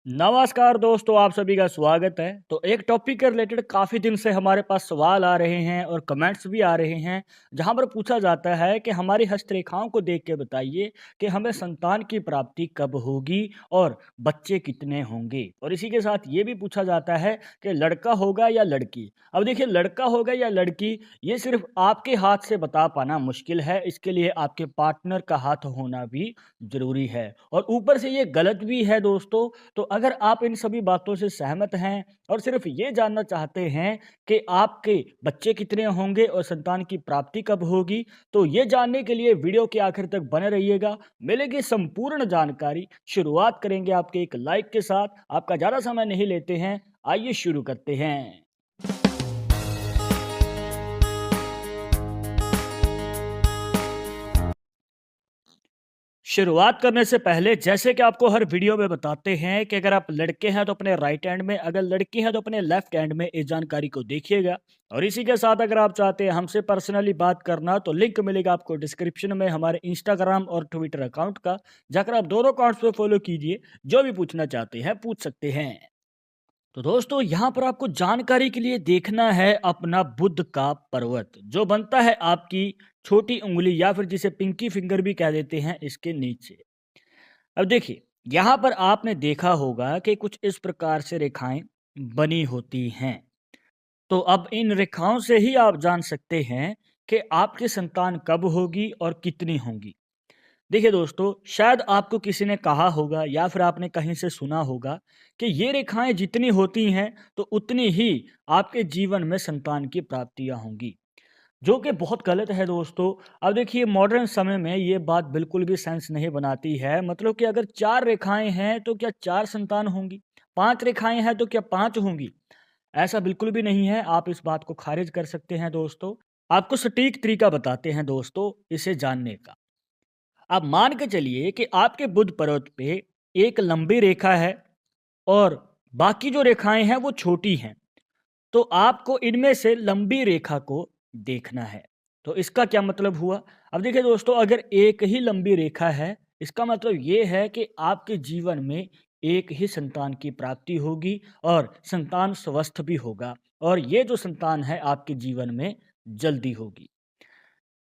नमस्कार दोस्तों, आप सभी का स्वागत है। तो एक टॉपिक के रिलेटेड काफ़ी दिन से हमारे पास सवाल आ रहे हैं और कमेंट्स भी आ रहे हैं, जहाँ पर पूछा जाता है कि हमारी हस्तरेखाओं को देख के बताइए कि हमें संतान की प्राप्ति कब होगी और बच्चे कितने होंगे। और इसी के साथ ये भी पूछा जाता है कि लड़का होगा या लड़की। अब देखिए, लड़का होगा या लड़की, ये सिर्फ आपके हाथ से बता पाना मुश्किल है। इसके लिए आपके पार्टनर का हाथ होना भी ज़रूरी है और ऊपर से ये गलत भी है दोस्तों। तो अगर आप इन सभी बातों से सहमत हैं और सिर्फ ये जानना चाहते हैं कि आपके बच्चे कितने होंगे और संतान की प्राप्ति कब होगी, तो ये जानने के लिए वीडियो के आखिर तक बने रहिएगा। मिलेगी संपूर्ण जानकारी। शुरुआत करेंगे आपके एक लाइक के साथ। आपका ज़्यादा समय नहीं लेते हैं, आइए शुरू करते हैं। शुरुआत करने से पहले जैसे कि आपको हर वीडियो में बताते हैं कि अगर आप लड़के हैं तो अपने राइट हैंड में, अगर लड़की हैं तो अपने लेफ्ट हैंड में इस जानकारी को देखिएगा। और इसी के साथ अगर आप चाहते हैं हमसे पर्सनली बात करना, तो लिंक मिलेगा आपको डिस्क्रिप्शन में हमारे इंस्टाग्राम और ट्विटर अकाउंट का। जाकर आप दोनों अकाउंट्स पे फॉलो कीजिए, जो भी पूछना चाहते हैं पूछ सकते हैं। तो दोस्तों, यहाँ पर आपको जानकारी के लिए देखना है अपना बुध का पर्वत, जो बनता है आपकी छोटी उंगली या फिर जिसे पिंकी फिंगर भी कह देते हैं, इसके नीचे। अब देखिए, यहाँ पर आपने देखा होगा कि कुछ इस प्रकार से रेखाएं बनी होती हैं। तो अब इन रेखाओं से ही आप जान सकते हैं कि आपकी संतान कब होगी और कितनी होंगी। देखिए दोस्तों, शायद आपको किसी ने कहा होगा या फिर आपने कहीं से सुना होगा कि ये रेखाएं जितनी होती हैं तो उतनी ही आपके जीवन में संतान की प्राप्तियां होंगी, जो कि बहुत गलत है दोस्तों। अब देखिए, मॉडर्न समय में ये बात बिल्कुल भी सेंस नहीं बनाती है। मतलब कि अगर 4 रेखाएँ हैं तो क्या 4 संतान होंगी? 5 रेखाएँ हैं तो क्या 5 होंगी? ऐसा बिल्कुल भी नहीं है। आप इस बात को खारिज कर सकते हैं दोस्तों। आपको सटीक तरीका बताते हैं दोस्तों इसे जानने का। आप मान के चलिए कि आपके बुध पर्वत पे एक लंबी रेखा है और बाकी जो रेखाएँ हैं वो छोटी हैं। तो आपको इनमें से लंबी रेखा को देखना है। तो इसका क्या मतलब हुआ? अब देखिए दोस्तों, अगर एक ही लंबी रेखा है, इसका मतलब ये है कि आपके जीवन में एक ही संतान की प्राप्ति होगी और संतान स्वस्थ भी होगा और ये जो संतान है आपके जीवन में जल्दी होगी।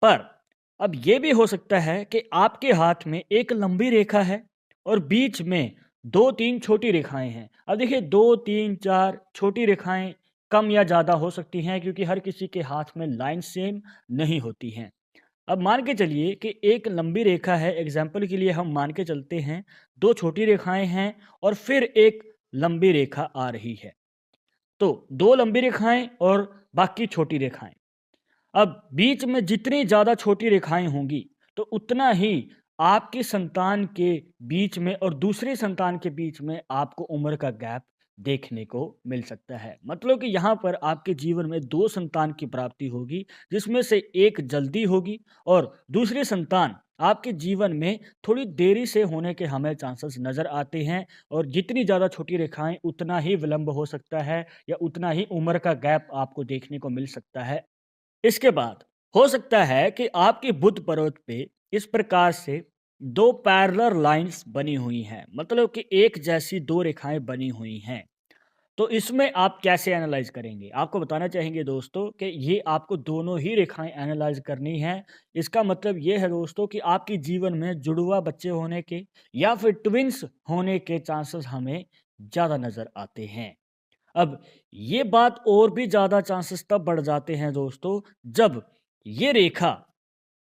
पर अब ये भी हो सकता है कि आपके हाथ में एक लंबी रेखा है और बीच में 2-3 छोटी रेखाएँ हैं। अब देखिए, 2, 3, 4 छोटी रेखाएँ कम या ज़्यादा हो सकती हैं, क्योंकि हर किसी के हाथ में लाइन सेम नहीं होती हैं। अब मान के चलिए कि एक लंबी रेखा है, एग्ज़ाम्पल के लिए हम मान के चलते हैं, 2 छोटी रेखाएँ हैं और फिर एक लंबी रेखा आ रही है। तो 2 लंबी रेखाएँ और बाकी छोटी रेखाएँ। अब बीच में जितनी ज़्यादा छोटी रेखाएँ होंगी, तो उतना ही आपकी संतान के बीच में और दूसरी संतान के बीच में आपको उम्र का गैप देखने को मिल सकता है। मतलब कि यहाँ पर आपके जीवन में 2 संतान की प्राप्ति होगी, जिसमें से एक जल्दी होगी और दूसरी संतान आपके जीवन में थोड़ी देरी से होने के हमें चांसेस नज़र आते हैं। और जितनी ज़्यादा छोटी रेखाएँ, उतना ही विलंब हो सकता है या उतना ही उम्र का गैप आपको देखने को मिल सकता है। इसके बाद हो सकता है कि आपके बुध पर्वत पे इस प्रकार से 2 पैरेलल लाइन्स बनी हुई हैं, मतलब कि एक जैसी 2 रेखाएँ बनी हुई हैं। तो इसमें आप कैसे एनालाइज़ करेंगे? आपको बताना चाहेंगे दोस्तों कि ये आपको दोनों ही रेखाएँ एनालाइज़ करनी हैं। इसका मतलब ये है दोस्तों कि आपके जीवन में जुड़वा बच्चे होने के या फिर ट्विन्स होने के चांसेस हमें ज़्यादा नज़र आते हैं। अब ये बात और भी ज़्यादा चांसेस तब बढ़ जाते हैं दोस्तों, जब ये रेखा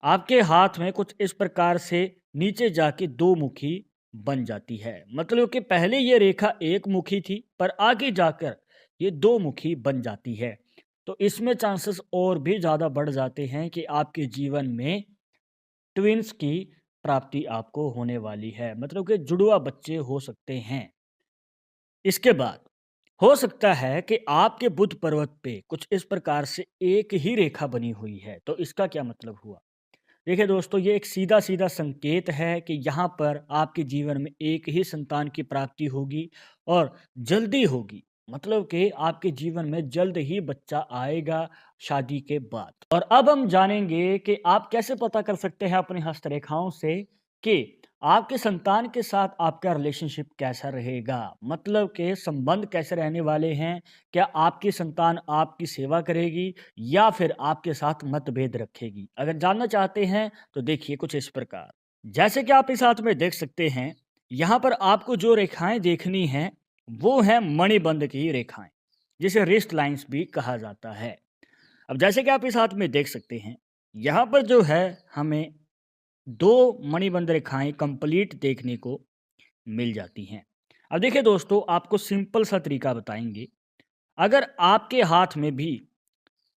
आपके हाथ में कुछ इस प्रकार से नीचे जाके दो मुखी बन जाती है। मतलब कि पहले ये रेखा एक मुखी थी, पर आगे जाकर ये दो मुखी बन जाती है। तो इसमें चांसेस और भी ज़्यादा बढ़ जाते हैं कि आपके जीवन में ट्विन्स की प्राप्ति आपको होने वाली है, मतलब कि जुड़वा बच्चे हो सकते हैं। इसके बाद हो सकता है कि आपके बुध पर्वत पे कुछ इस प्रकार से एक ही रेखा बनी हुई है। तो इसका क्या मतलब हुआ? देखिए दोस्तों, ये एक सीधा-सीधा संकेत है कि यहाँ पर आपके जीवन में एक ही संतान की प्राप्ति होगी और जल्दी होगी। मतलब कि आपके जीवन में जल्द ही बच्चा आएगा शादी के बाद। और अब हम जानेंगे कि आप कैसे पता कर सकते हैं अपनी हस्तरेखाओं से कि आपके संतान के साथ आपका रिलेशनशिप कैसा रहेगा? मतलब के संबंध कैसे रहने वाले हैं? क्या आपकी संतान आपकी सेवा करेगी या फिर आपके साथ मतभेद रखेगी? अगर जानना चाहते हैं तो देखिए कुछ इस प्रकार। जैसे कि आप इस हाथ में देख सकते हैं, यहाँ पर आपको जो रेखाएँ देखनी हैं, वो हैं मणिबंध की रेखाएँ, जिसे रिस्ट लाइन्स भी कहा जाता है। अब जैसे कि आप इस हाथ में देख सकते हैं, यहाँ पर जो है हमें 2 मणिबंध रेखाएँ कंप्लीट देखने को मिल जाती हैं। अब देखिए दोस्तों, आपको सिंपल सा तरीका बताएँगे। अगर आपके हाथ में भी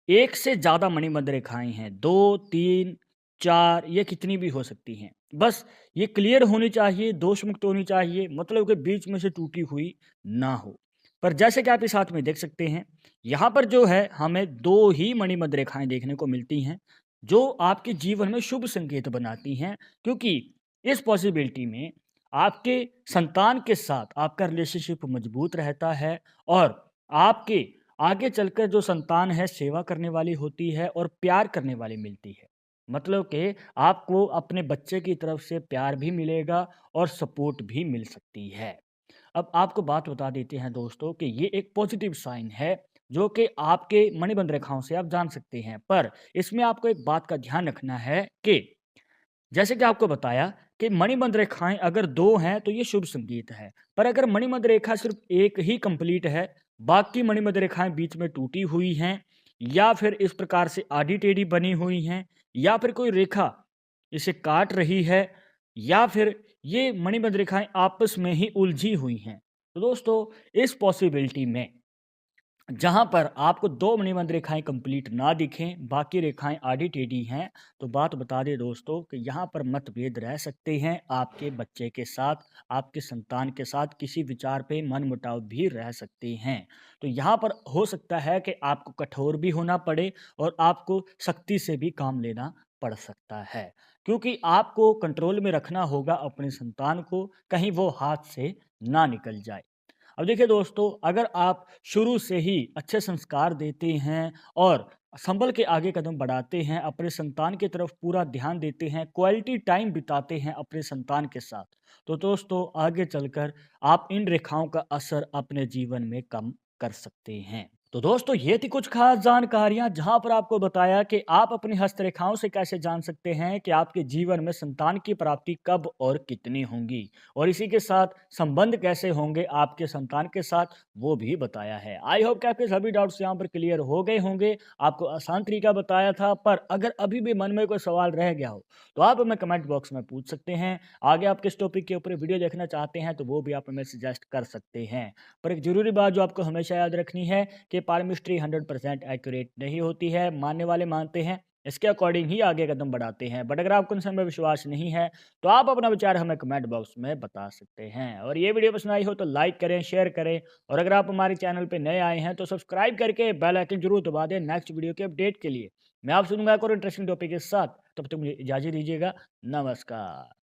1 से ज़्यादा मणिबंध रेखाएँ हैं, 2, 3, 4 ये कितनी भी हो सकती हैं। बस ये क्लियर होनी चाहिए, दोष मुक्त होनी चाहिए, मतलब कि बीच में से टूटी हुई ना हो। पर जैसे कि आप इस हाथ में देख सकते हैं, यहाँ पर जो है हमें 2 ही मणिबंध रेखाएँ देखने को मिलती हैं, जो आपके जीवन में शुभ संकेत बनाती हैं, क्योंकि इस पॉसिबिलिटी में आपके संतान के साथ आपका रिलेशनशिप मजबूत रहता है और आपके आगे चलकर जो संतान है सेवा करने वाली होती है और प्यार करने वाली मिलती है। मतलब कि आपको अपने बच्चे की तरफ से प्यार भी मिलेगा और सपोर्ट भी मिल सकती है। अब आपको बात बता देते हैं दोस्तों कि ये एक पॉजिटिव साइन है जो कि आपके मणिबंध रेखाओं से आप जान सकते हैं। पर इसमें आपको एक बात का ध्यान रखना है कि जैसे कि आपको बताया कि मणिबंध रेखाएँ अगर 2 हैं तो ये शुभ संकेत है। पर अगर मणिबंध रेखा सिर्फ़ 1 ही कंप्लीट है, बाकी मणिबंध रेखाएँ बीच में टूटी हुई हैं या फिर इस प्रकार से आड़ी-टेढ़ी बनी हुई हैं या फिर कोई रेखा इसे काट रही है या फिर ये मणिबंध रेखाएँ आपस में ही उलझी हुई हैं। तो दोस्तों इस पॉसिबिलिटी में जहाँ पर आपको 2 मणिबंध रेखाएँ कंप्लीट ना दिखें, बाकी रेखाएँ आड़ी-टेढ़ी हैं, तो बात बता दें दोस्तों कि यहाँ पर मतभेद रह सकते हैं आपके बच्चे के साथ, आपके संतान के साथ किसी विचार पे मनमुटाव भी रह सकते हैं। तो यहाँ पर हो सकता है कि आपको कठोर भी होना पड़े और आपको सख्ती से भी काम लेना पड़ सकता है, क्योंकि आपको कंट्रोल में रखना होगा अपने संतान को, कहीं वो हाथ से ना निकल जाए। अब देखिए दोस्तों, अगर आप शुरू से ही अच्छे संस्कार देते हैं और संभल के आगे कदम बढ़ाते हैं, अपने संतान की तरफ पूरा ध्यान देते हैं, क्वालिटी टाइम बिताते हैं अपने संतान के साथ, तो दोस्तों आगे चलकर आप इन रेखाओं का असर अपने जीवन में कम कर सकते हैं। तो दोस्तों ये थी कुछ खास जानकारियाँ जहाँ पर आपको बताया कि आप अपनी हस्तरेखाओं से कैसे जान सकते हैं कि आपके जीवन में संतान की प्राप्ति कब और कितनी होंगी और इसी के साथ संबंध कैसे होंगे आपके संतान के साथ वो भी बताया है। आई होप कि आपके सभी डाउट्स यहाँ पर क्लियर हो गए होंगे। आपको आसान तरीका बताया था, पर अगर अभी भी मन में कोई सवाल रह गया हो तो आप हमें कमेंट बॉक्स में पूछ सकते हैं। आगे आप किस टॉपिक के ऊपर वीडियो देखना चाहते हैं तो वो भी आप हमें सजेस्ट कर सकते हैं। पर एक ज़रूरी बात जो आपको हमेशा याद रखनी है कि पारमिस्ट्री 100% एक्यूरेट नहीं होती है। मानने वाले मानते हैं, इसके अकॉर्डिंग ही आगे कदम बढ़ाते हैं। बट अगर आपको उन सब में विश्वास नहीं है तो आप अपना विचार हमें कमेंट बॉक्स में बता सकते हैं। और ये वीडियो पसंद आई हो तो लाइक करें, शेयर करें और अगर आप हमारे चैनल पे नए आए हैं तो सब्सक्राइब करके बेल आइकन जरूर दबा दें नेक्स्ट वीडियो के अपडेट के लिए। मैं आपसे दूंगा एक और इंटरेस्टिंग टॉपिक के साथ, तब तक मुझे इजाज़त दीजिएगा। नमस्कार।